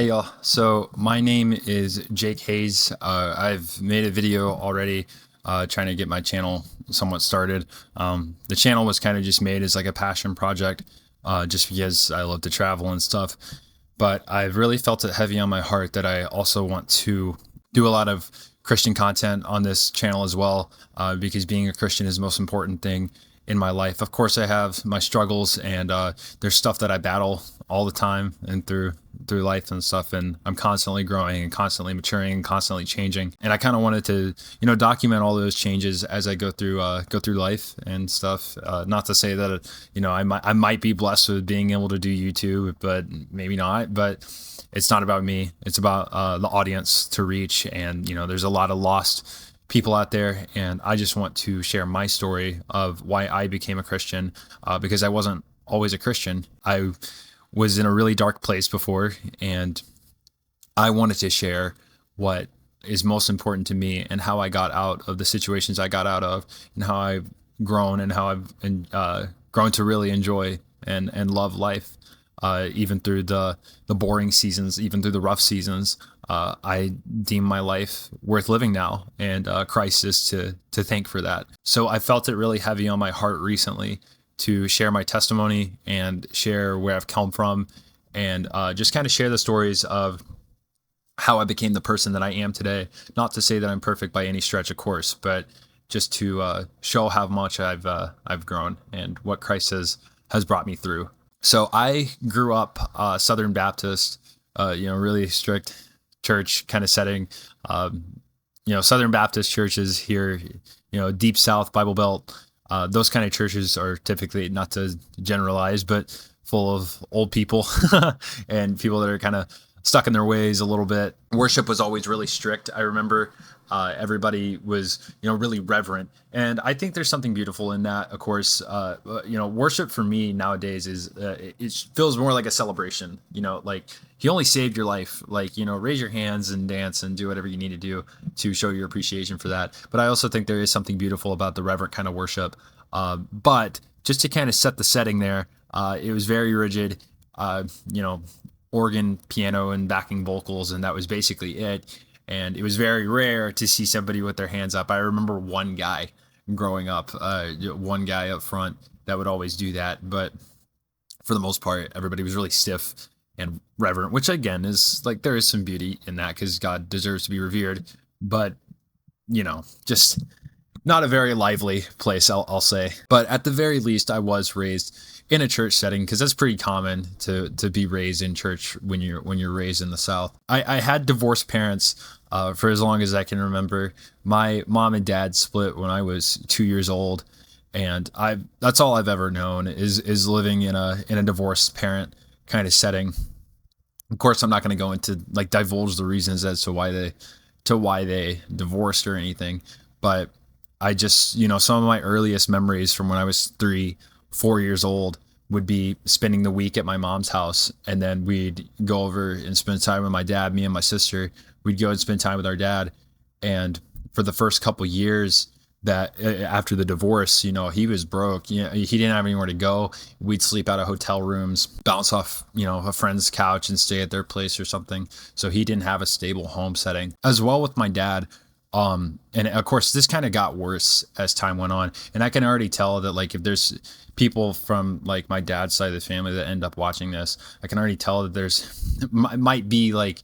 Hey y'all, so my name is Jake Hayes. I've made a video already trying to get my channel somewhat started. The channel was kind of just made as like a passion project just because I love to travel and stuff. But I've really felt it heavy on my heart that I also want to do a lot of Christian content on this channel as well because being a Christian is the most important thing in my life. Of course, I have my struggles and there's stuff that I battle all the time and through life and stuff, and I'm constantly growing and constantly maturing and constantly changing. And I kind of wanted to, document all those changes as I go through life and stuff. Not to say that I might be blessed with being able to do YouTube, but maybe not. But it's not about me. It's about the audience to reach, and there's a lot of lost people out there, and I just want to share my story of why I became a Christian because I wasn't always a Christian. I was in a really dark place before, and I wanted to share what is most important to me and how I got out of the situations I got out of, and how I've grown and how I've grown to really enjoy and love life, even through the boring seasons, even through the rough seasons. I deem my life worth living now, and Christ is to thank for that. So I felt it really heavy on my heart recently to share my testimony and share where I've come from, and just kind of share the stories of how I became the person that I am today. Not to say that I'm perfect by any stretch, of course, but just to show how much I've grown and what Christ has brought me through. So I grew up Southern Baptist, really strict church kind of setting. Southern Baptist churches here, Deep South Bible Belt. Those kind of churches are typically, not to generalize, but full of old people and people that are kind of stuck in their ways a little bit. Worship was always really strict. I remember everybody was, really reverent. And I think there's something beautiful in that. Of course, worship for me nowadays is, it feels more like a celebration, like he only saved your life. Like, raise your hands and dance and do whatever you need to do to show your appreciation for that. But I also think there is something beautiful about the reverent kind of worship. But just to kind of set the setting there, it was very rigid, organ, piano, and backing vocals, and that was basically it. And it was very rare to see somebody with their hands up. I remember one guy growing up, one guy up front that would always do that. But for the most part, everybody was really stiff and reverent, which again is like, there is some beauty in that because God deserves to be revered. But, just not a very lively place, I'll say. But at the very least, I was raised in a church setting, because that's pretty common to be raised in church when you're raised in the South. I had divorced parents for as long as I can remember. My mom and dad split when I was 2 years old, and that's all I've ever known is living in a divorced parent kind of setting. Of course, I'm not going to go into like divulge the reasons as to why they divorced or anything, but I just, some of my earliest memories from when I was 4 years old would be spending the week at my mom's house, and then we'd go over and spend time with my dad. Me and my sister, we'd go and spend time with our dad. And for the first couple years that after the divorce, he was broke. He didn't have anywhere to go. We'd sleep out of hotel rooms, bounce off, a friend's couch and stay at their place or something. So he didn't have a stable home setting. As well with my dad. And of course, this kind of got worse as time went on. And I can already tell that, like, if there's people from like my dad's side of the family that end up watching this, I can already tell that there's might be like,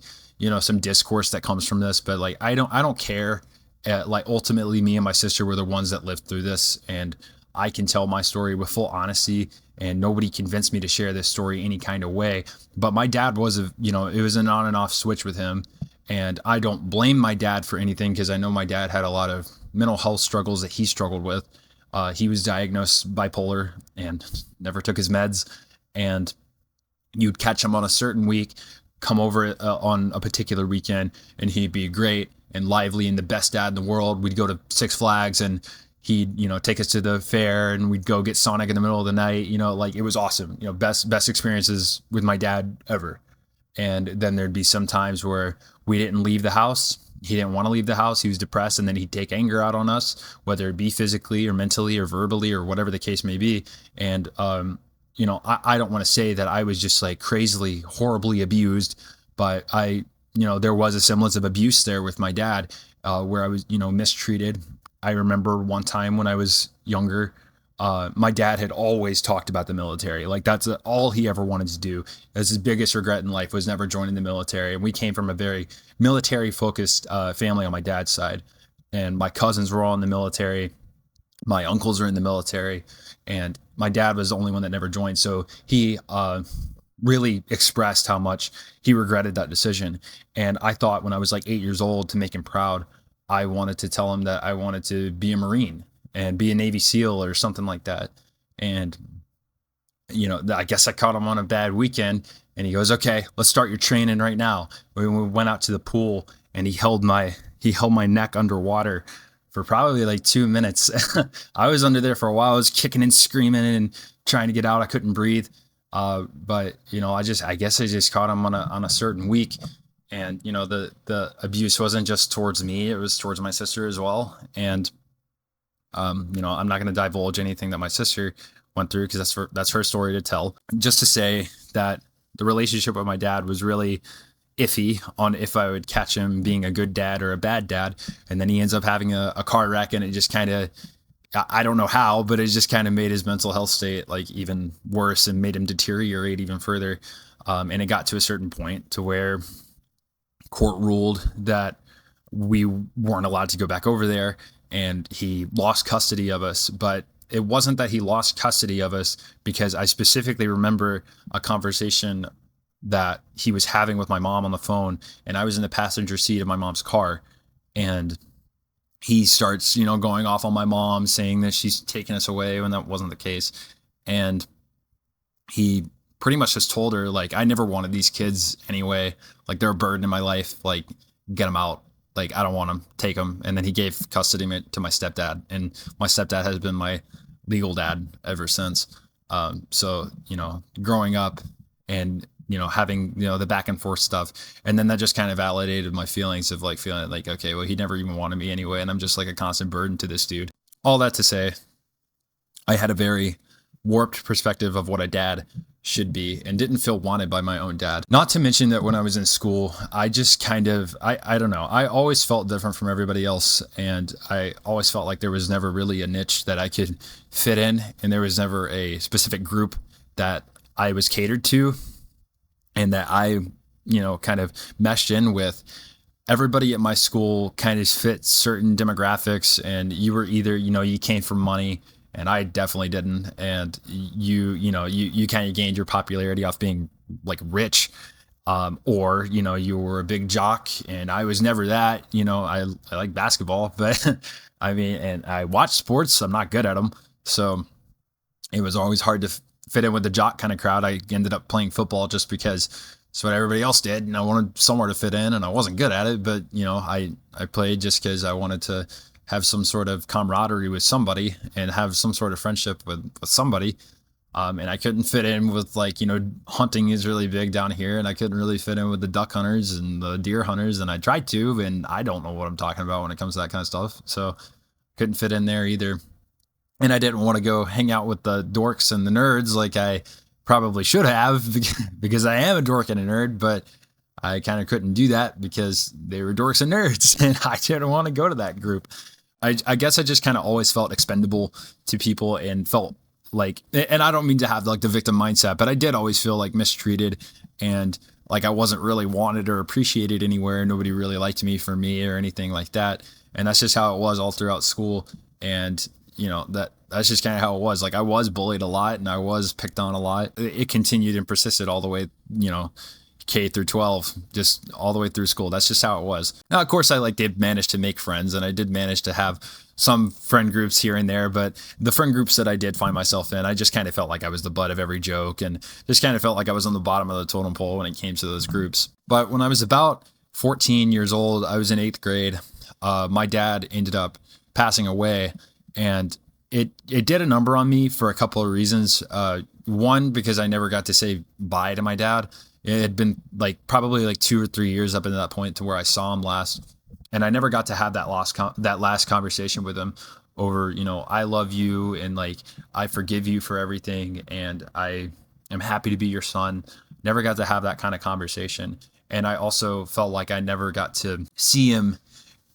some discourse that comes from this. But like, I don't care. Like, ultimately, me and my sister were the ones that lived through this, and I can tell my story with full honesty, and nobody convinced me to share this story any kind of way. But my dad was it was an on and off switch with him. And I don't blame my dad for anything, because I know my dad had a lot of mental health struggles that he struggled with. He was diagnosed bipolar and never took his meds. And you'd catch him on a certain week, come over on a particular weekend, and he'd be great and lively and the best dad in the world. We'd go to Six Flags, and he'd, take us to the fair, and we'd go get Sonic in the middle of the night. Like, it was awesome. Best experiences with my dad ever. And then there'd be some times where we didn't leave the house. He didn't want to leave the house. He was depressed, and then he'd take anger out on us, whether it be physically or mentally or verbally or whatever the case may be. And, I don't want to say that I was just like crazily, horribly abused, but there was a semblance of abuse there with my dad, where I was, mistreated. I remember one time when I was younger, my dad had always talked about the military. Like that's all he ever wanted to do. As his biggest regret in life was never joining the military. And we came from a very military focused family on my dad's side. And my cousins were all in the military. My uncles are in the military. And my dad was the only one that never joined. So he really expressed how much he regretted that decision. And I thought when I was like 8 years old, to make him proud, I wanted to tell him that I wanted to be a Marine and be a Navy SEAL or something like that. And, I guess I caught him on a bad weekend, and he goes, okay, let's start your training right now. We went out to the pool, and he held my neck underwater for probably like 2 minutes. I was under there for a while. I was kicking and screaming and trying to get out. I couldn't breathe. But I guess I just caught him on a certain week. And, the abuse wasn't just towards me, it was towards my sister as well. And, I'm not going to divulge anything that my sister went through because that's her story to tell. Just to say that the relationship with my dad was really iffy on if I would catch him being a good dad or a bad dad. And then he ends up having a car wreck, and it just kind of, I don't know how, but it just kind of made his mental health state like even worse and made him deteriorate even further. And it got to a certain point to where court ruled that we weren't allowed to go back over there, and he lost custody of us. But it wasn't that he lost custody of us, because I specifically remember a conversation that he was having with my mom on the phone, and I was in the passenger seat of my mom's car, and he starts, going off on my mom, saying that she's taking us away when that wasn't the case. And he pretty much just told her, like, I never wanted these kids anyway. Like, they're a burden in my life. Like, get them out. Like, I don't want them. Take them. And then he gave custody to my stepdad. And my stepdad has been my legal dad ever since. So, growing up and, having, the back and forth stuff. And then that just kind of validated my feelings of like feeling like, okay, well, he never even wanted me anyway. And I'm just like a constant burden to this dude. All that to say, I had a very warped perspective of what a dad should be and didn't feel wanted by my own dad. Not to mention that when I was in school, I just kind of, I don't know, I always felt different from everybody else. And I always felt like there was never really a niche that I could fit in. And there was never a specific group that I was catered to and that I, kind of meshed in with. Everybody at my school kind of fit certain demographics, and you were either, you came from money, and I definitely didn't. And you kind of gained your popularity off being like rich, or, you were a big jock, and I was never that. I like basketball, but I mean, and I watch sports. I'm not good at them. So it was always hard to fit in with the jock kind of crowd. I ended up playing football just because it's what everybody else did, and I wanted somewhere to fit in, and I wasn't good at it, but I played just because I wanted to have some sort of camaraderie with somebody and have some sort of friendship with somebody. And I couldn't fit in with hunting is really big down here, and I couldn't really fit in with the duck hunters and the deer hunters, and I tried to, and I don't know what I'm talking about when it comes to that kind of stuff. So couldn't fit in there either. And I didn't want to go hang out with the dorks and the nerds like I probably should have, because I am a dork and a nerd, but I kind of couldn't do that because they were dorks and nerds, and I didn't want to go to that group. I guess I just kind of always felt expendable to people and felt like, and I don't mean to have like the victim mindset, but I did always feel like mistreated and like I wasn't really wanted or appreciated anywhere. Nobody really liked me for me or anything like that. And that's just how it was all throughout school. And that's just kind of how it was. Like I was bullied a lot and I was picked on a lot. It continued and persisted all the way, K through 12, just all the way through school. That's just how it was. Now, of course, I did manage to make friends, and I did manage to have some friend groups here and there, but the friend groups that I did find myself in, I just kind of felt like I was the butt of every joke and just kind of felt like I was on the bottom of the totem pole when it came to those groups. But when I was about 14 years old, I was in 8th grade. My dad ended up passing away, and it did a number on me for a couple of reasons. One, because I never got to say bye to my dad. It had been probably 2 or 3 years up into that point to where I saw him last. And I never got to have that last conversation with him over, I love you and I forgive you for everything. And I am happy to be your son. Never got to have that kind of conversation. And I also felt like I never got to see him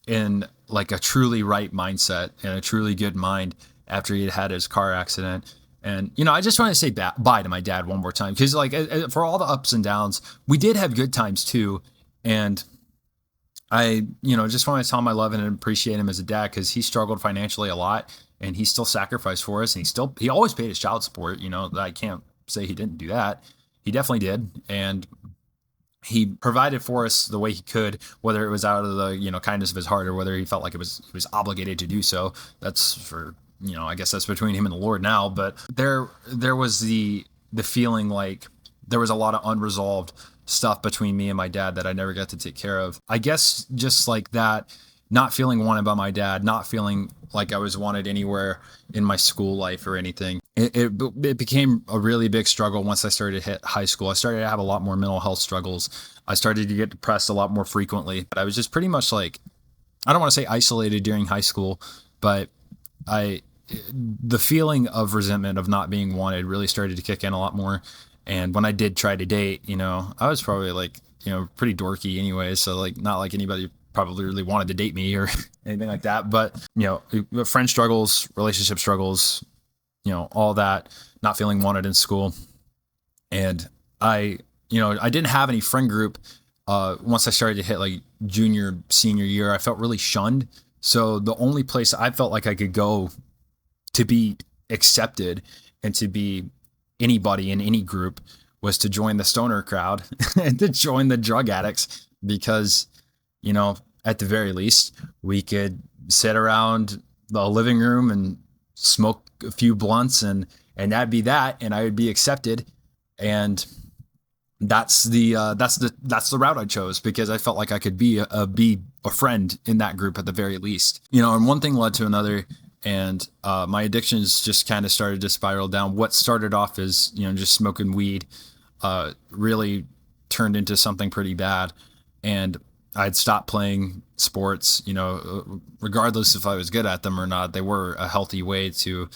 in like a truly right mindset and a truly good mind after he had had his car accident. And, I just want to say bye to my dad one more time, because like for all the ups and downs, we did have good times too. And I, just want to tell him I love and appreciate him as a dad, because he struggled financially a lot and he still sacrificed for us. And he always paid his child support. I can't say he didn't do that. He definitely did. And he provided for us the way he could, whether it was out of the, kindness of his heart, or whether he felt like he was obligated to do so. That's for, I guess that's between him and the Lord now. But there was the feeling like there was a lot of unresolved stuff between me and my dad that I never got to take care of. I guess just like that, not feeling wanted by my dad, not feeling like I was wanted anywhere in my school life or anything. It became a really big struggle once I started to hit high school. I started to have a lot more mental health struggles. I started to get depressed a lot more frequently. But I was just pretty much like, I don't want to say isolated during high school, but the feeling of resentment of not being wanted really started to kick in a lot more. And when I did try to date, I was probably like, pretty dorky anyway. So like, not like anybody probably really wanted to date me or anything like that. But, friend struggles, relationship struggles, all that, not feeling wanted in school. And I didn't have any friend group. Once I started to hit like junior, senior year, I felt really shunned. So the only place I felt like I could go to be accepted and to be anybody in any group was to join the stoner crowd and to join the drug addicts, because, at the very least, we could sit around the living room and smoke a few blunts and that'd be that, and I would be accepted. And that's the route I chose, because I felt like I could be a friend in that group at the very least. And one thing led to another, and my addictions just kind of started to spiral down. What started off as, just smoking weed, really turned into something pretty bad. And I'd stopped playing sports, regardless if I was good at them or not. They were a healthy way to,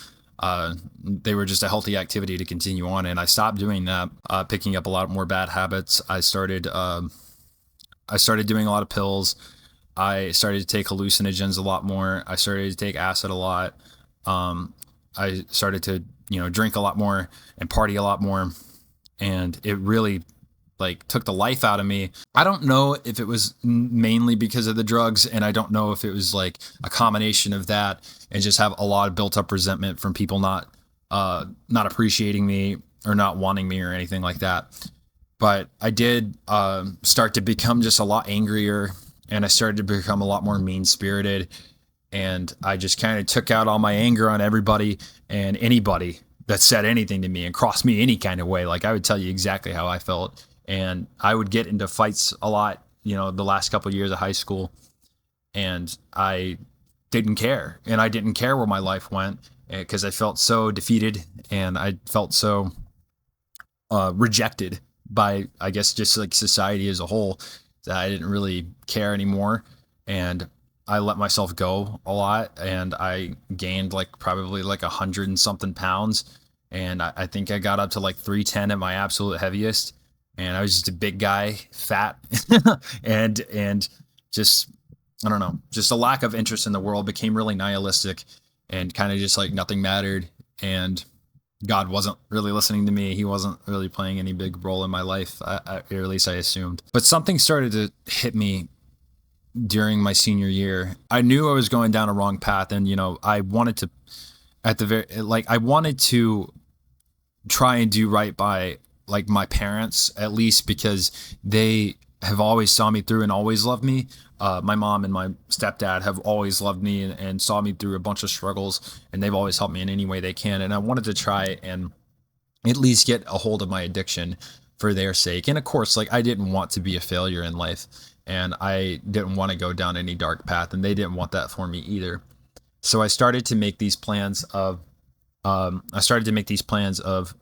they were just a healthy activity to continue on. And I stopped doing that, picking up a lot more bad habits. I started doing a lot of pills. I started to take hallucinogens a lot more. I started to take acid a lot. I started to, drink a lot more and party a lot more. And it really like took the life out of me. I don't know if it was mainly because of the drugs, and I don't know if it was like a combination of that and just have a lot of built up resentment from people not appreciating me or not wanting me or anything like that. But I did start to become just a lot angrier, and I started to become a lot more mean-spirited, and I just kind of took out all my anger on everybody and anybody that said anything to me and crossed me any kind of way. Like, I would tell you exactly how I felt. And I would get into fights a lot, the last couple of years of high school, and I didn't care. And I didn't care where my life went, because I felt so defeated, and I felt so rejected by, I guess, just like society as a whole, that I didn't really care anymore. And I let myself go a lot, and I gained like probably like 100 and something pounds. And I think I got up to like 310 at my absolute heaviest. And I was just a big guy, fat, and just, I don't know, just a lack of interest in the world, became really nihilistic, and kind of just like nothing mattered. And God wasn't really listening to me. He wasn't really playing any big role in my life, or at least I assumed. But something started to hit me during my senior year. I knew I was going down a wrong path, and, I wanted to, I wanted to try and do right by like my parents, at least, because they have always saw me through and always loved me. My mom and my stepdad have always loved me and saw me through a bunch of struggles, and they've always helped me in any way they can. And I wanted to try and at least get a hold of my addiction for their sake. And of course, like, I didn't want to be a failure in life, and I didn't want to go down any dark path, and they didn't want that for me either. So I started to make these plans of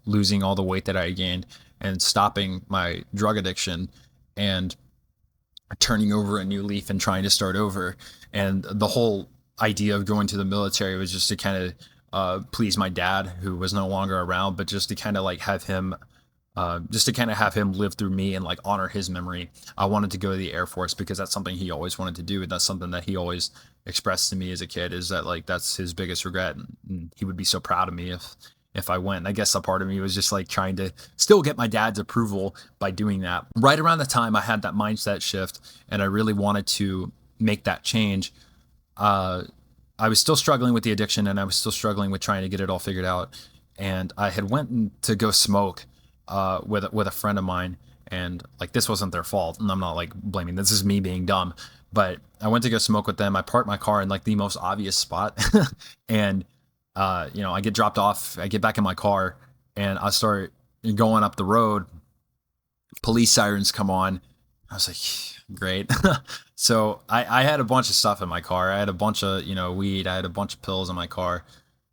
losing all the weight that I gained and stopping my drug addiction and turning over a new leaf and trying to start over. And the whole idea of going to the military was just to kind of please my dad, who was no longer around, but just to kind of like have him just to kind of have him live through me and like honor his memory. I wanted to go to the Air Force because that's something he always wanted to do. And that's something that he always expressed to me as a kid, is that like that's his biggest regret. And he would be so proud of me if I went. And I guess a part of me was just like trying to still get my dad's approval by doing that. Right around the time I had that mindset shift and I really wanted to make that change, I was still struggling with the addiction and I was still struggling with trying to get it all figured out. And I had went to go smoke with a friend of mine, and like this wasn't their fault, and I'm not like blaming. This is me being dumb. But I went to go smoke with them. I parked my car in like the most obvious spot, and I get dropped off. I get back in my car, and I start going up the road. Police sirens come on. I was like, great. So I had a bunch of stuff in my car. I had a bunch of, weed. I had a bunch of pills in my car,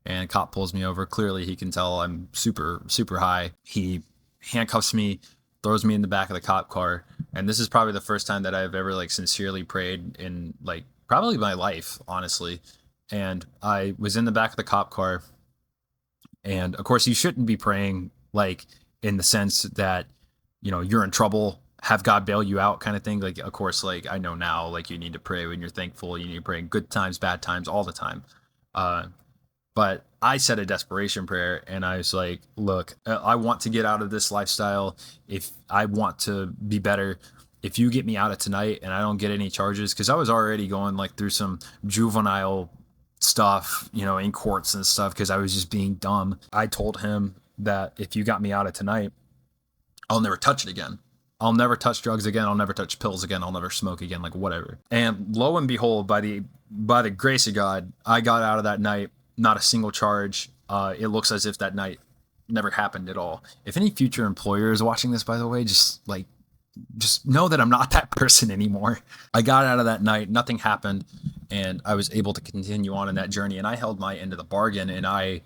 and a cop pulls me over. Clearly he can tell I'm super, super high. He handcuffs me, throws me in the back of the cop car. And this is probably the first time that I've ever like sincerely prayed in like probably my life, honestly. And I was in the back of the cop car. And of course you shouldn't be praying like in the sense that, you're in trouble, have God bail you out kind of thing. Like, of course, like I know now, like you need to pray when you're thankful. You need to pray in good times, bad times, all the time. Uh, but I said a desperation prayer and I was like, look, I want to get out of this lifestyle. If I want to be better, if you get me out of tonight and I don't get any charges, because I was already going like through some juvenile stuff, in courts and stuff, because I was just being dumb. I told him that if you got me out of tonight, I'll never touch it again. I'll never touch drugs again. I'll never touch pills again. I'll never smoke again, like whatever. And lo and behold, by the grace of God, I got out of that night, not a single charge. It looks as if that night never happened at all. If any future employer is watching this, by the way, just know that I'm not that person anymore. I got out of that night, nothing happened, and I was able to continue on in that journey. And I held my end of the bargain, and I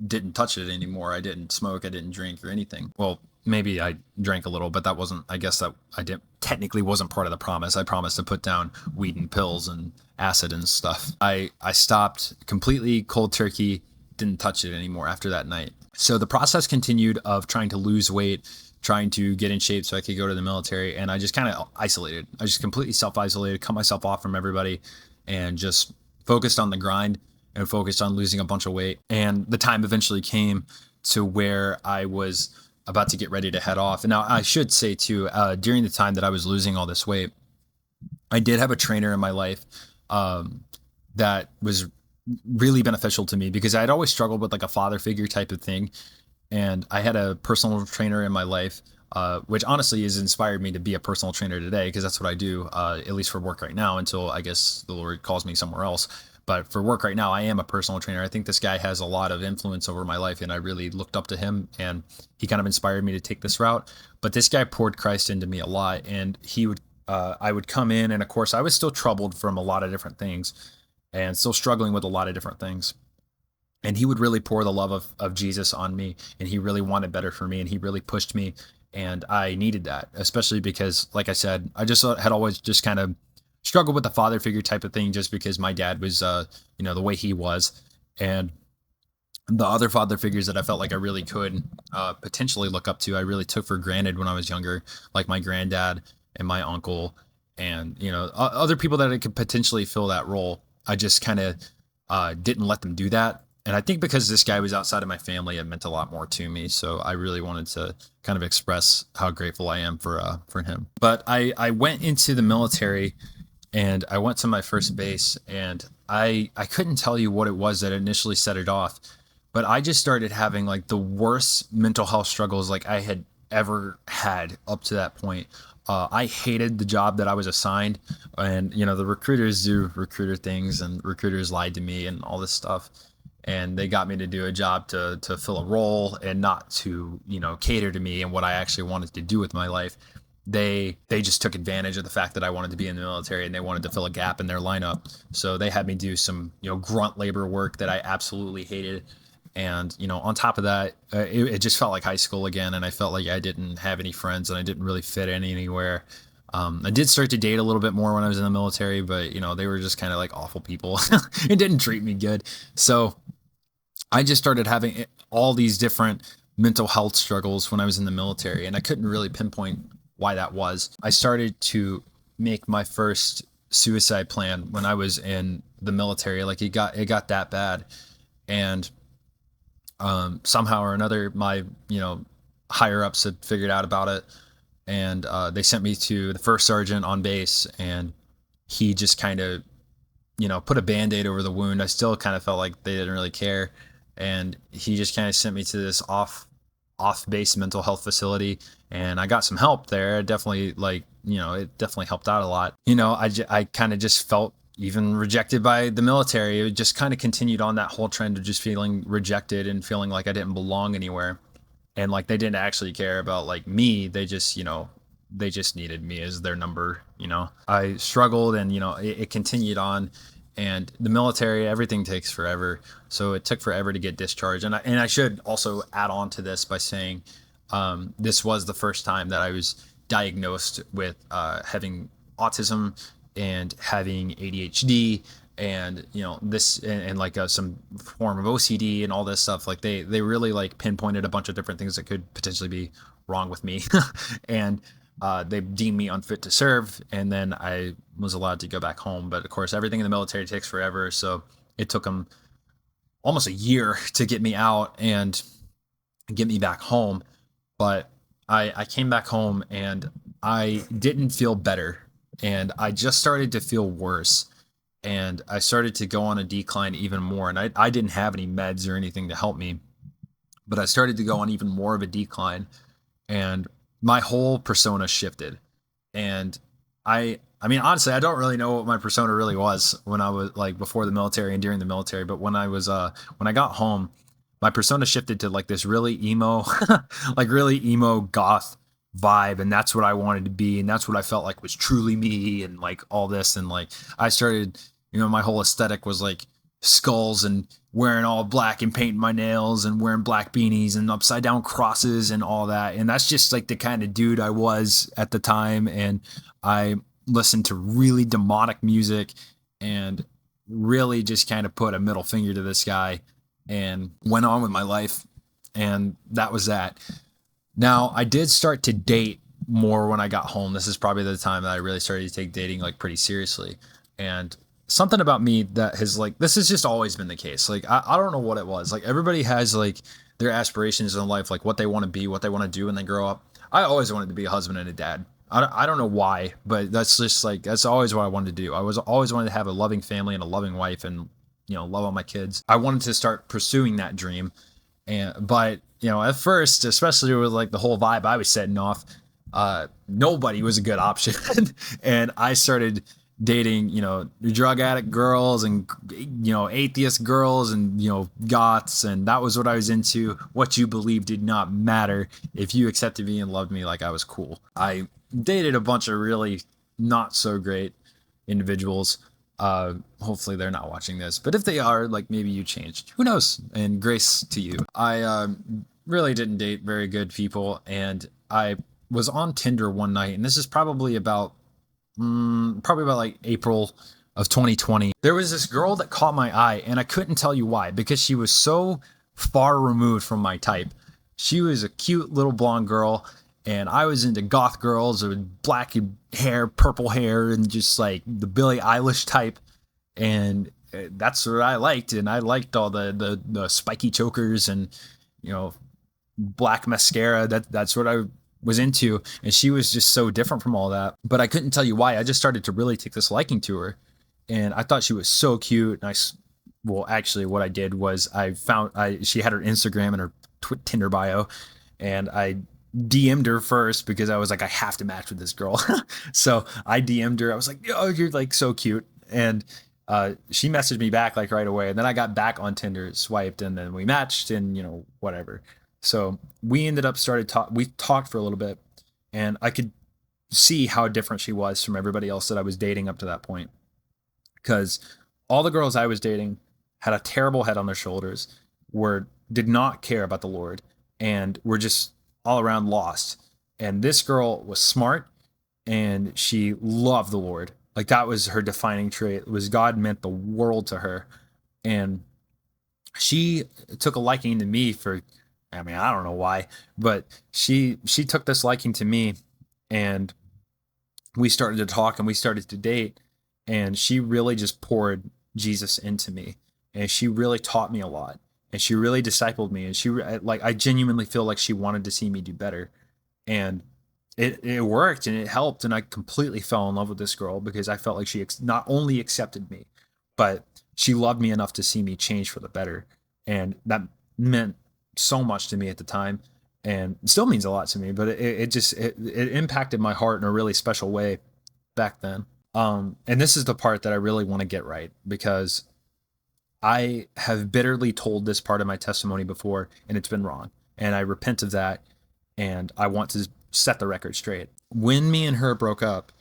didn't touch it anymore. I didn't smoke, I didn't drink or anything. Well, maybe I drank a little, but that wasn't, I guess that I didn't technically wasn't part of the promise. I promised to put down weed and pills and acid and stuff. I stopped completely cold turkey, didn't touch it anymore after that night. So the process continued of trying to lose weight, trying to get in shape so I could go to the military. And I just kind of isolated. I just completely self-isolated, cut myself off from everybody, and just focused on the grind and focused on losing a bunch of weight. And the time eventually came to where I was about to get ready to head off. And now I should say too, during the time that I was losing all this weight, I did have a trainer in my life that was really beneficial to me, because I'd always struggled with like a father figure type of thing. And I had a personal trainer in my life, which honestly has inspired me to be a personal trainer today, because that's what I do, at least for work right now, until I guess the Lord calls me somewhere else. But for work right now, I am a personal trainer. I think this guy has a lot of influence over my life, and I really looked up to him, and he kind of inspired me to take this route. But this guy poured Christ into me a lot, and I would come in, and of course, I was still troubled from a lot of different things, and still struggling with a lot of different things. And he would really pour the love of Jesus on me, and he really wanted better for me, and he really pushed me, and I needed that, especially because, like I said, I just had always just kind of struggled with the father figure type of thing, just because my dad was, the way he was. And the other father figures that I felt like I really could potentially look up to, I really took for granted when I was younger, like my granddad and my uncle, and, other people that I could potentially fill that role. I just kind of didn't let them do that. And I think because this guy was outside of my family, it meant a lot more to me. So I really wanted to kind of express how grateful I am for him. But I went into the military, and I went to my first base, and I couldn't tell you what it was that initially set it off, but I just started having like the worst mental health struggles like I had ever had up to that point. I hated the job that I was assigned, and the recruiters do recruiter things, and recruiters lied to me and all this stuff. And they got me to do a job to fill a role and not to, cater to me and what I actually wanted to do with my life. They just took advantage of the fact that I wanted to be in the military, and they wanted to fill a gap in their lineup. So they had me do some, grunt labor work that I absolutely hated. And, on top of that, it just felt like high school again. And I felt like I didn't have any friends, and I didn't really fit in anywhere. I did start to date a little bit more when I was in the military, but, they were just kind of like awful people and didn't treat me good. So I just started having all these different mental health struggles when I was in the military, and I couldn't really pinpoint why that was. I started to make my first suicide plan when I was in the military. Like it got that bad, and somehow or another, my higher ups had figured out about it, and they sent me to the first sergeant on base, and he just kind of put a band-aid over the wound. I still kind of felt like they didn't really care, and he just kind of sent me to this off base mental health facility, and I got some help there. It definitely it definitely helped out a lot. I kind of just felt even rejected by the military. It just kind of continued on that whole trend of just feeling rejected and feeling like I didn't belong anywhere, and like they didn't actually care about like me. They just they just needed me as their number. I struggled, and it continued on. And the military, everything takes forever. So it took forever to get discharged. And I should also add on to this by saying this was the first time that I was diagnosed with having autism and having ADHD, and this, and like some form of OCD and all this stuff. Like they really like pinpointed a bunch of different things that could potentially be wrong with me. And they deemed me unfit to serve, and then I was allowed to go back home. But of course, everything in the military takes forever, so it took them almost a year to get me out and get me back home. But I came back home, and I didn't feel better, and I just started to feel worse, and I started to go on a decline even more. And I didn't have any meds or anything to help me, but I started to go on even more of a decline, and my whole persona shifted. And I mean, honestly, I don't really know what my persona really was when I was like before the military and during the military. But when I got home, my persona shifted to like this really emo, like really emo goth vibe. And that's what I wanted to be. And that's what I felt like was truly me, and like all this. And like, I started, my whole aesthetic was like skulls and wearing all black and painting my nails and wearing black beanies and upside down crosses and all that. And that's just like the kind of dude I was at the time. And I listened to really demonic music and really just kind of put a middle finger to this guy and went on with my life. And that was that. Now, I did start to date more when I got home. This is probably the time that I really started to take dating like pretty seriously. And something about me that has like, this has just always been the case. Like, I don't know what it was. Like, everybody has like their aspirations in life, like what they want to be, what they want to do when they grow up. I always wanted to be a husband and a dad. I don't know why, but that's just like, that's always what I wanted to do. I was always wanted to have a loving family and a loving wife, and, love all my kids. I wanted to start pursuing that dream. But at first, especially with like the whole vibe I was setting off, nobody was a good option. And I started dating, drug addict girls and, atheist girls and, goths. And that was what I was into. What you believed did not matter if you accepted me and loved me like I was cool. I dated a bunch of really not so great individuals. Hopefully they're not watching this, but if they are, like, maybe you changed. Who knows? And grace to you. I really didn't date very good people, and I was on Tinder one night, and this is probably about like April of 2020. There was this girl that caught my eye, and I couldn't tell you why, because she was so far removed from my type. She was a cute little blonde girl, and I was into goth girls with black hair, purple hair, and just like the Billie Eilish type. And that's what I liked. And I liked all the spiky chokers and, black mascara. That's what I was into. And she was just so different from all that. But I couldn't tell you why. I just started to really take this liking to her. And I thought she was so cute. And well, actually, what I did was she had her Instagram and her Tinder bio. And I DM'd her first because I was like, I have to match with this girl. So I DM'd her. I was like, oh, you're like so cute. And she messaged me back like right away. And then I got back on Tinder, swiped, and then we matched, and whatever. So we ended up we talked for a little bit, and I could see how different she was from everybody else that I was dating up to that point. Because all the girls I was dating had a terrible head on their shoulders, did not care about the Lord, and were just all around lost. And this girl was smart, and she loved the Lord. Like, that was her defining trait. Was God meant the world to her. And she took a liking to me for I mean, I don't know why, but she took this liking to me, and we started to talk and we started to date, and she really just poured Jesus into me, and she really taught me a lot, and she really discipled me, and like, I genuinely feel like she wanted to see me do better, and it worked and it helped, and I completely fell in love with this girl because I felt like she not only accepted me, but she loved me enough to see me change for the better, and that meant so much to me at the time, and it still means a lot to me. But it impacted my heart in a really special way back then. And this is the part that I really want to get right, because I have bitterly told this part of my testimony before, and it's been wrong, and I repent of that, and I want to set the record straight. When me and her broke up,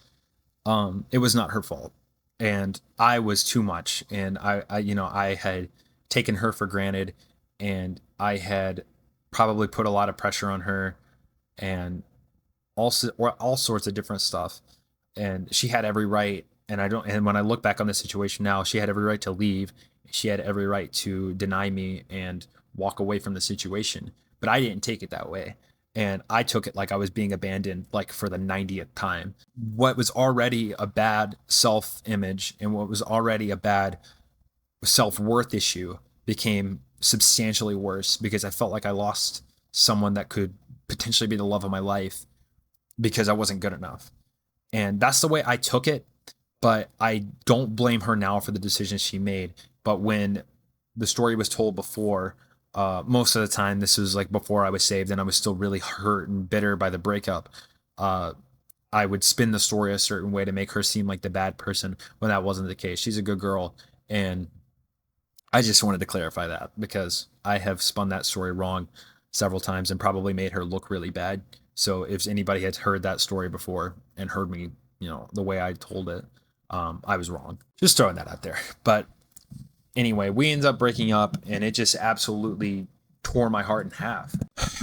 it was not her fault, and I was too much, and I had taken her for granted, and I had probably put a lot of pressure on her, and also or all sorts of different stuff, and she had every right. And I don't. And when I look back on the situation now, she had every right to leave. She had every right to deny me and walk away from the situation. But I didn't take it that way, and I took it like I was being abandoned, like for the 90th time. What was already a bad self image and what was already a bad self worth issue became substantially worse because I felt like I lost someone that could potentially be the love of my life because I wasn't good enough. And that's the way I took it. But I don't blame her now for the decisions she made. But when the story was told before, most of the time, this was like before I was saved and I was still really hurt and bitter by the breakup. Uh, I would spin the story a certain way to make her seem like the bad person when that wasn't the case. She's a good girl. And I just wanted to clarify that because I have spun that story wrong several times and probably made her look really bad. So if anybody had heard that story before and heard me, the way I told it, I was wrong. Just throwing that out there. But anyway, we ended up breaking up, and it just absolutely tore my heart in half.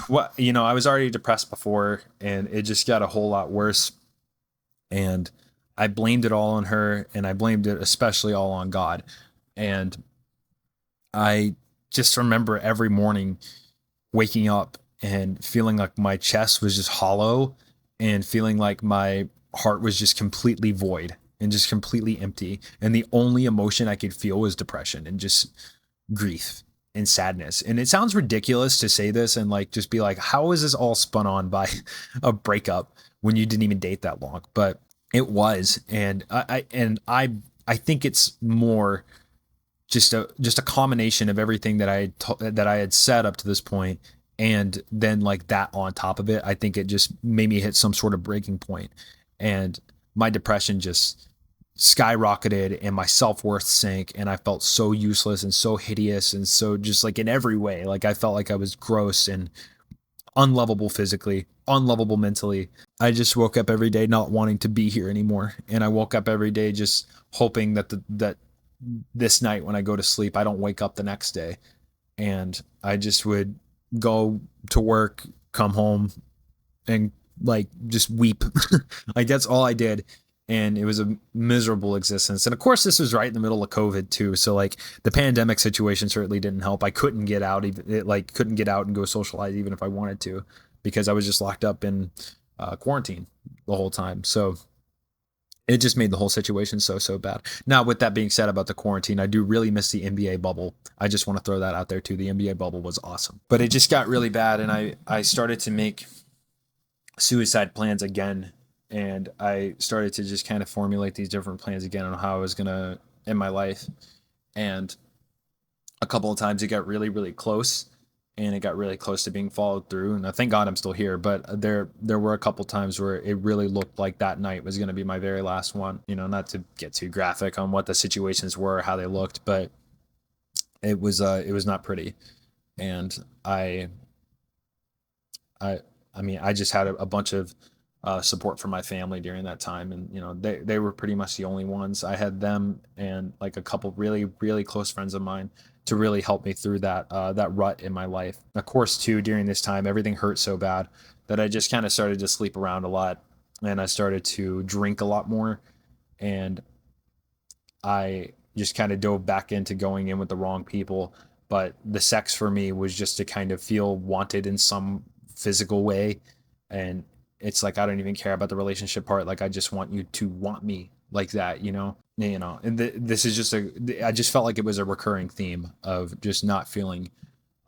I was already depressed before, and it just got a whole lot worse. And I blamed it all on her, and I blamed it especially all on God. And I just remember every morning waking up and feeling like my chest was just hollow and feeling like my heart was just completely void and just completely empty. And the only emotion I could feel was depression and just grief and sadness. And it sounds ridiculous to say this and like just be like, how is this all spun on by a breakup when you didn't even date that long? But it was. And I think it's more just a combination of everything that I had said up to this point, and then like that on top of it. I think it just made me hit some sort of breaking point, and my depression just skyrocketed and my self-worth sank, and I felt so useless and so hideous and so just like in every way, like I felt like I was gross and unlovable physically, unlovable mentally. I just woke up every day not wanting to be here anymore, and I woke up every day just hoping that this night when I go to sleep, I don't wake up the next day. And I just would go to work, come home, and like just weep. Like that's all I did. And it was a miserable existence. And of course, this was right in the middle of COVID too. So like the pandemic situation certainly didn't help. I couldn't get out, couldn't get out and go socialize even if I wanted to, because I was just locked up in quarantine the whole time. So it just made the whole situation so bad. Now, with that being said about the quarantine, I do really miss the NBA bubble. I just want to throw that out there too. The NBA bubble was awesome, but it just got really bad, and I started to make suicide plans again, and I started to just kind of formulate these different plans again on how I was gonna end my life. And a couple of times it got really close, and it got really close to being followed through. And I thank God I'm still here. But there were a couple times where it really looked like that night was going to be my very last one. Not to get too graphic on what the situations were, how they looked, but it was not pretty. And I mean, I just had a bunch of support from my family during that time, and they were pretty much the only ones. I had them and like a couple really close friends of mine to really help me through that rut in my life. Of course, too, during this time, everything hurt so bad that I just kind of started to sleep around a lot, and I started to drink a lot more, and I just kind of dove back into going in with the wrong people. but the sex for me was just to kind of feel wanted in some physical way. And it's like, I don't even care about the relationship part. Like, I just want you to want me like that, and this is just I just felt like it was a recurring theme of just not feeling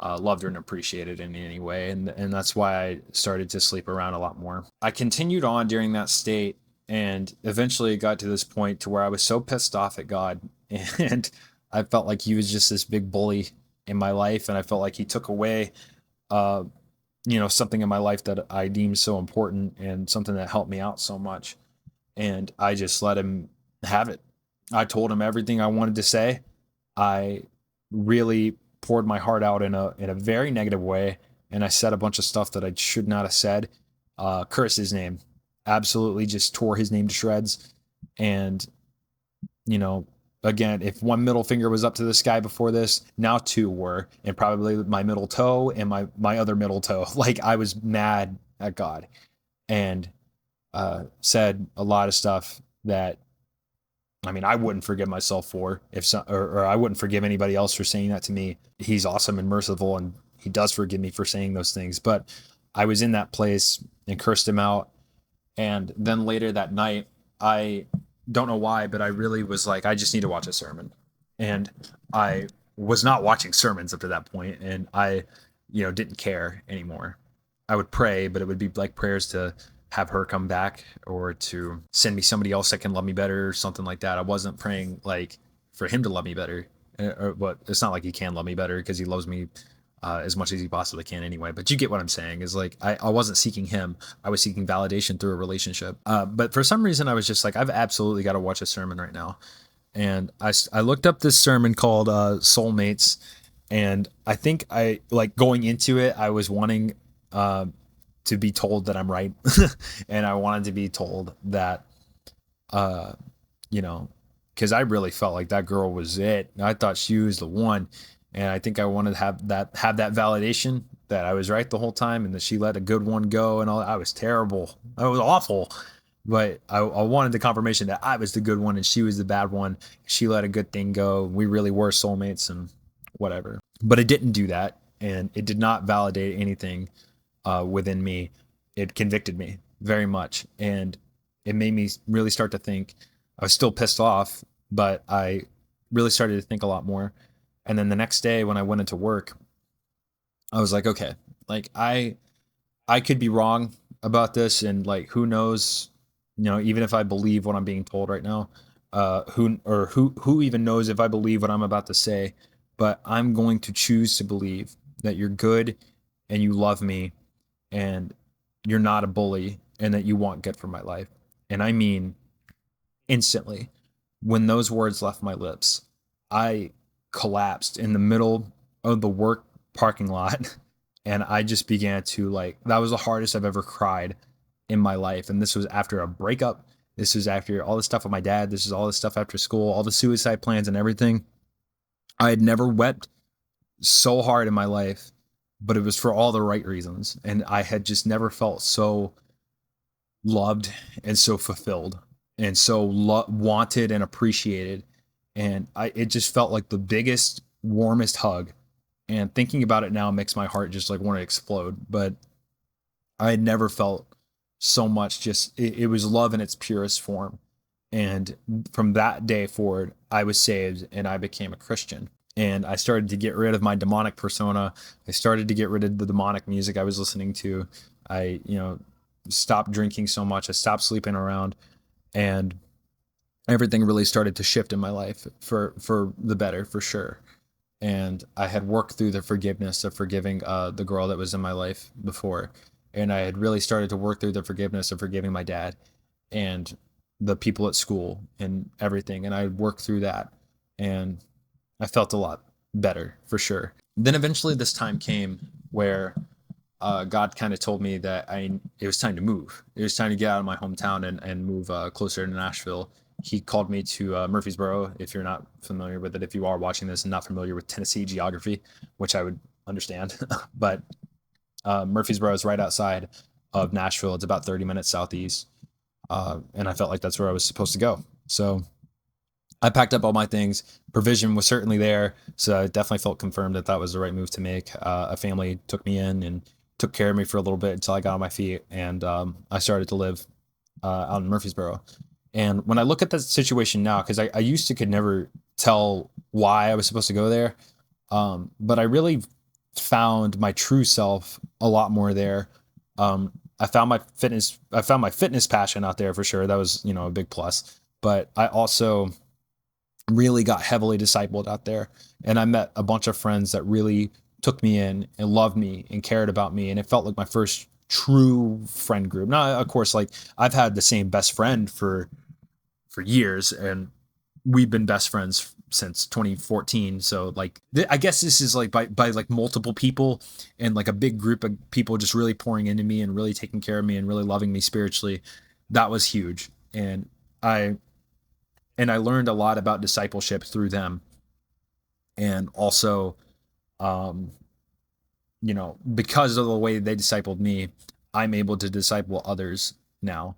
loved or appreciated in any way. And that's why I started to sleep around a lot more. I continued on during that state, and eventually it got to this point to where I was so pissed off at God, and I felt like he was just this big bully in my life, and I felt like he took away uh, something in my life that I deemed so important and something that helped me out so much. And I just let him have it. I told him everything I wanted to say. I really poured my heart out in a very negative way, and I said a bunch of stuff that I should not have said. Cursed his name, absolutely just tore his name to shreds. And you know, again, if one middle finger was up to the sky before this, now two were, and probably my middle toe and my other middle toe. Like, I was mad at God, and said a lot of stuff that, I mean, I wouldn't forgive myself for, if so, or I wouldn't forgive anybody else for saying that to me. He's awesome and merciful, and he does forgive me for saying those things. But I was in that place and cursed him out. And then later that night, I don't know why, but I really was like, I just need to watch a sermon. And I was not watching sermons up to that point, and I, didn't care anymore. I would pray, but it would be like prayers to have her come back or to send me somebody else that can love me better or something like that. I wasn't praying like for him to love me better. But it's not like he can love me better, because he loves me as much as he possibly can anyway. But you get what I'm saying, is like, I wasn't seeking him. I was seeking validation through a relationship. But for some reason, I was just like, I've absolutely got to watch a sermon right now. And I looked up this sermon called Soulmates. And I think I, like, going into it, I was wanting to be told that I'm right. And I wanted to be told that, because I really felt like that girl was it. I thought she was the one. And I think I wanted to have that validation that I was right the whole time, and that she let a good one go and all. I was terrible. I was awful. But I wanted the confirmation that I was the good one and she was the bad one. She let a good thing go. We really were soulmates and whatever. But it didn't do that, and it did not validate anything within me. It convicted me very much, and it made me really start to think. I was still pissed off, but I really started to think a lot more. And then the next day when I went into work, I was like, okay, like, I could be wrong about this, and like, who knows, even if I believe what I'm being told right now, who even knows if I believe what I'm about to say. But I'm going to choose to believe that you're good and you love me and you're not a bully and that you want good for my life. And I mean, instantly, when those words left my lips, I collapsed in the middle of the work parking lot. And I just began to, like, that was the hardest I've ever cried in my life. And this was after a breakup. This was after all the stuff with my dad. This is all the stuff after school, all the suicide plans and everything. I had never wept so hard in my life, but it was for all the right reasons. And I had just never felt so loved and so fulfilled and so wanted and appreciated. And it just felt like the biggest, warmest hug. And thinking about it now makes my heart just like want to explode. But I had never felt so much. Just it was love in its purest form. And from that day forward, I was saved and I became a Christian. And I started to get rid of my demonic persona. I started to get rid of the demonic music I was listening to. I, stopped drinking so much. I stopped sleeping around, and everything really started to shift in my life for the better, for sure. And I had worked through the forgiveness of forgiving the girl that was in my life before. And I had really started to work through the forgiveness of forgiving my dad and the people at school and everything. And I worked through that, and I felt a lot better, for sure. Then eventually this time came where God kind of told me that it was time to move. It was time to get out of my hometown and move closer to Nashville. He called me to Murfreesboro. If you're not familiar with it, if you are watching this and not familiar with Tennessee geography, which I would understand, but Murfreesboro is right outside of Nashville. It's about 30 minutes southeast. And I felt like that's where I was supposed to go. So I packed up all my things. Provision was certainly there, so I definitely felt confirmed that that was the right move to make. A family took me in and took care of me for a little bit until I got on my feet, and I started to live out in Murfreesboro. And when I look at the situation now, because I used to could never tell why I was supposed to go there, but I really found my true self a lot more there. I found my fitness passion out there for sure. That was, a big plus. But I also really got heavily discipled out there. And I met a bunch of friends that really took me in and loved me and cared about me. And it felt like my first true friend group. Now, of course, like I've had the same best friend for years, and we've been best friends since 2014. So like I guess this is like by like multiple people and like a big group of people just really pouring into me and really taking care of me and really loving me spiritually. That was huge. I I learned a lot about discipleship through them. And also, um, because of the way they discipled me, I'm able to disciple others now.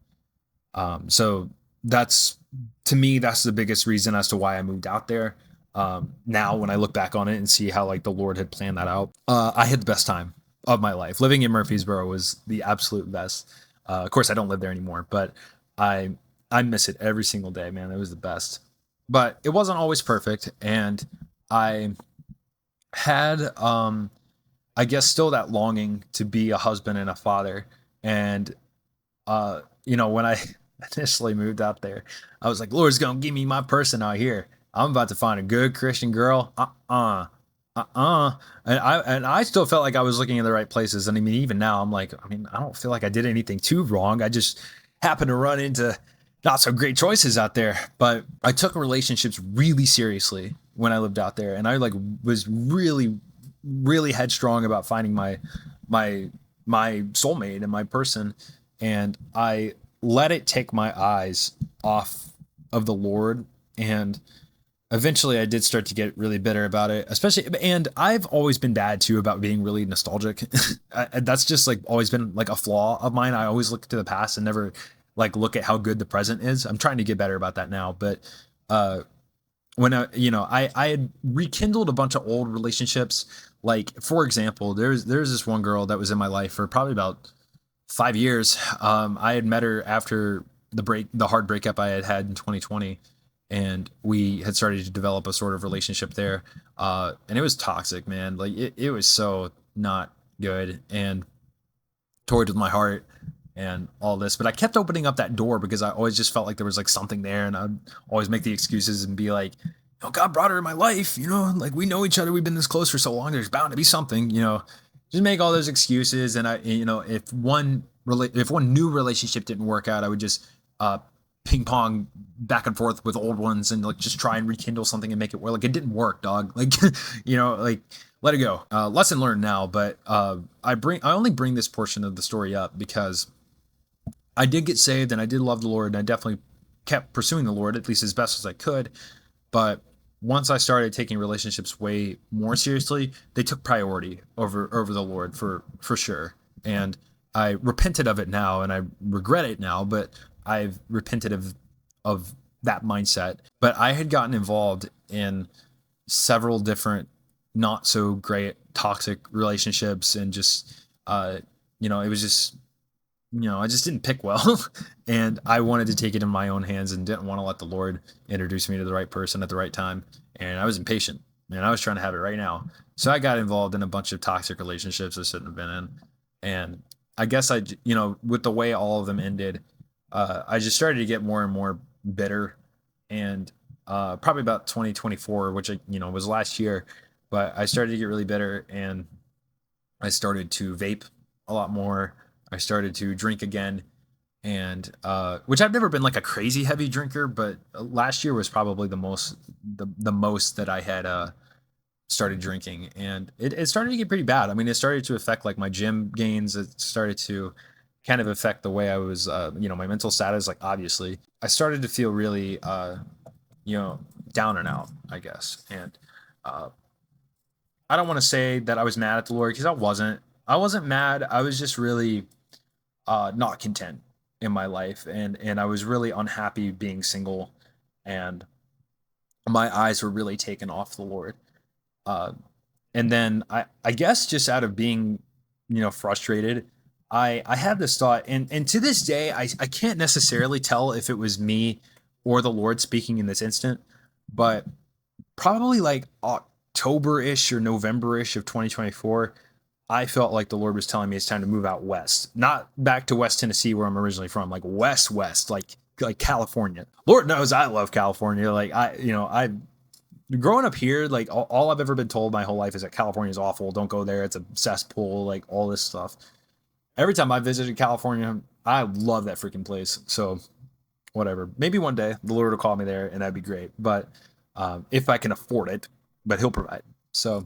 So that's to me, that's the biggest reason as to why I moved out there. Now, when I look back on it and see how like the Lord had planned that out, I had the best time of my life. Living in Murfreesboro was the absolute best. Of course, I don't live there anymore, but I I miss it every single day, man. It was the best. But it wasn't always perfect, and I had I guess still that longing to be a husband and a father. And when I initially moved out there, I was like, Lord's gonna give me my person out here. I'm about to find a good Christian girl. And I still felt like I was looking in the right places. And I mean, even now, I'm like, I mean, I don't feel like I did anything too wrong. I just happened to run into not so great choices out there. But I took relationships really seriously when I lived out there, and I like was really, really headstrong about finding my my soulmate and my person. And I let it take my eyes off of the Lord. And eventually I did start to get really bitter about it, especially, and I've always been bad too about being really nostalgic. That's just like always been like a flaw of mine. I always look to the past and never like look at how good the present is. I'm trying to get better about that now. But uh when I had rekindled a bunch of old relationships. Like for example, there's this one girl that was in my life for probably about 5 years. I had met her after the hard breakup I had had in 2020, and we had started to develop a sort of relationship there. And it was toxic, man. Like it was so not good and toyed with my heart and all this. But I kept opening up that door because I always just felt like there was like something there, and I'd always make the excuses and be like, "Oh, God brought her in my life, like we know each other, we've been this close for so long. There's bound to be something." Just make all those excuses. And if one new relationship didn't work out, I would just ping pong back and forth with old ones and like just try and rekindle something and make it work. Like it didn't work, dog. Like like let it go. Lesson learned now. But I only bring this portion of the story up because I did get saved and I did love the Lord, and I definitely kept pursuing the Lord at least as best as I could. But once I started taking relationships way more seriously, they took priority over the Lord for sure. And I repented of it now, and I regret it now, but I've repented of that mindset. But I had gotten involved in several different not so great toxic relationships, and just it was just I just didn't pick well. And I wanted to take it in my own hands and didn't want to let the Lord introduce me to the right person at the right time. And I was impatient, and I was trying to have it right now. So I got involved in a bunch of toxic relationships I shouldn't have been in. And I guess with the way all of them ended, I just started to get more and more bitter. And probably about 2024, which was last year, but I started to get really bitter, and I started to vape a lot more. I started to drink again, and which I've never been like a crazy heavy drinker, but last year was probably the most that I had started drinking, and it started to get pretty bad. I mean, it started to affect like my gym gains. It started to kind of affect the way I was, my mental status. Like obviously, I started to feel really, you know, down and out, I guess. And uh, I don't want to say that I was mad at the Lord, because I wasn't. I wasn't mad. I was just really not content in my life, and I was really unhappy being single. And my eyes were really taken off the Lord. Uh, and then I guess just out of being, frustrated, I had this thought, and to this day, I can't necessarily tell if it was me or the Lord speaking in this instant, but probably like October-ish or November-ish of 2024, I felt like the Lord was telling me it's time to move out west, not back to West Tennessee where I'm originally from, like west, like California. Lord knows I love California. Like I growing up here, like all I've ever been told my whole life is that California is awful. Don't go there. It's a cesspool. Like all this stuff. Every time I visited California, I love that freaking place. So whatever. Maybe one day the Lord will call me there, and that'd be great. But if I can afford it, but He'll provide. So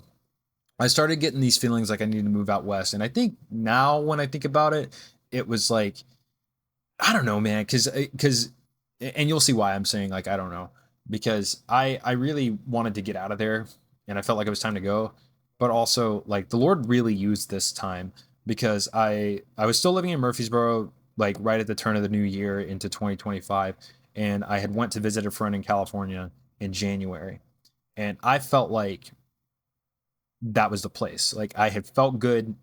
I started getting these feelings like I need to move out west, and I think now when I think about it, it was like I don't know, man, because and you'll see why I'm saying like I don't know because I really wanted to get out of there, and I felt like it was time to go, but also like the Lord really used this time because I was still living in Murfreesboro like right at the turn of the new year into 2025, and I had went to visit a friend in California in January, and I felt like that was the place. Like I had felt good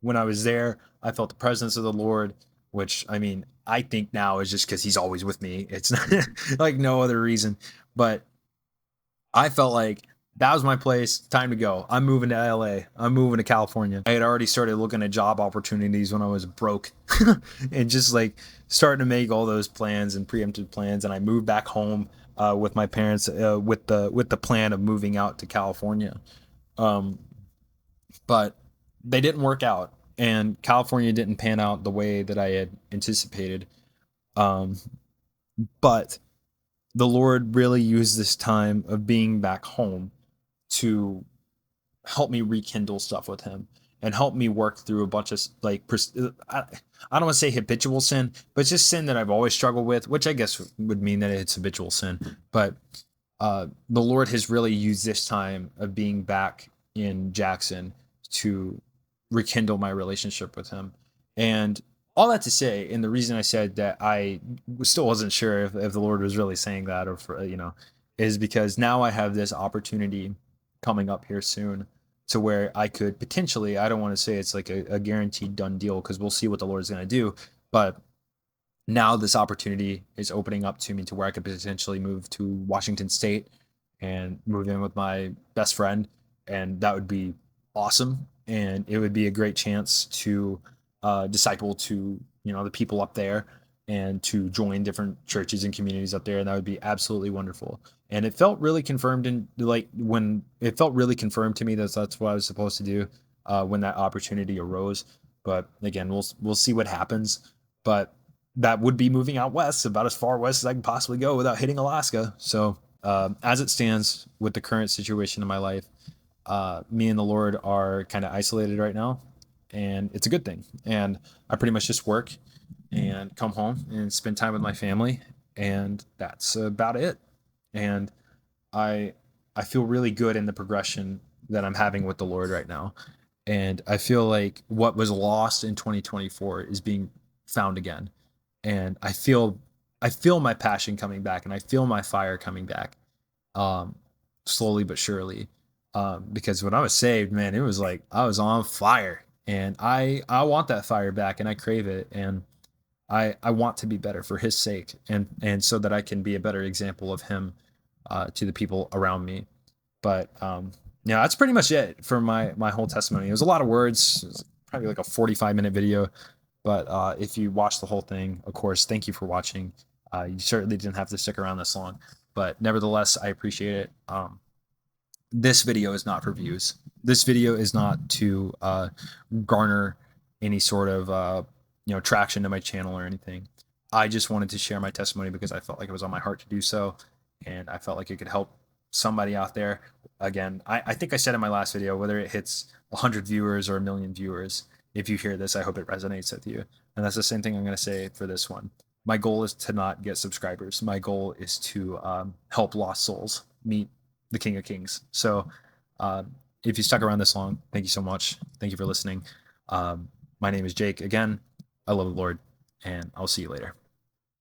when I was there. I felt the presence of the Lord, which I mean, I think now is just because He's always with me. It's not like no other reason. But I felt like that was my place. Time to go. I'm moving to LA. I'm moving to California. I had already started looking at job opportunities when I was broke and just like starting to make all those plans and preemptive plans. And I moved back home with my parents with the plan of moving out to California. Um, but they didn't work out, and California didn't pan out the way that I had anticipated. Um, but the Lord really used this time of being back home to help me rekindle stuff with Him and help me work through a bunch of like I don't want to say habitual sin, but it's just sin that I've always struggled with, which I guess would mean that it's habitual sin. But the Lord has really used this time of being back in Jackson to rekindle my relationship with Him. And all that to say, and the reason I said that I still wasn't sure if the Lord was really saying that or for, is because now I have this opportunity coming up here soon to where I could potentially, I don't want to say it's like a guaranteed done deal because we'll see what the Lord's going to do, but now this opportunity is opening up to me to where I could potentially move to Washington State and move in with my best friend, and that would be awesome. And it would be a great chance to disciple to the people up there and to join different churches and communities up there, and that would be absolutely wonderful. And it felt really confirmed in like when it felt really confirmed to me that that's what I was supposed to do when that opportunity arose. But again, we'll see what happens. But that would be moving out west, about as far west as I can possibly go without hitting Alaska. So, as it stands with the current situation in my life, me and the Lord are kind of isolated right now, and it's a good thing. And I pretty much just work and come home and spend time with my family, and that's about it. And I I feel really good in the progression that I'm having with the Lord right now. And I feel like what was lost in 2024 is being found again. And I feel my passion coming back, and I feel my fire coming back. Um Slowly but surely. Because when I was saved, man, it was like I was on fire. And I want that fire back, and I crave it, and I want to be better for His sake, and so that I can be a better example of Him to the people around me. But yeah, that's pretty much it for my whole testimony. It was a lot of words. It was probably like a 45-minute video. But if you watch the whole thing, of course, thank you for watching. You certainly didn't have to stick around this long, but nevertheless, I appreciate it. This video is not for views. This video is not to garner any sort of traction to my channel or anything. I just wanted to share my testimony because I felt like it was on my heart to do so, and I felt like it could help somebody out there. Again, I think I said in my last video, whether it hits 100 viewers or a million viewers, if you hear this, I hope it resonates with you. And that's the same thing I'm going to say for this one. My goal is to not get subscribers. My goal is to help lost souls meet the King of Kings. So if you stuck around this long, thank you so much. Thank you for listening. My name is Jake. Again, I love the Lord, and I'll see you later.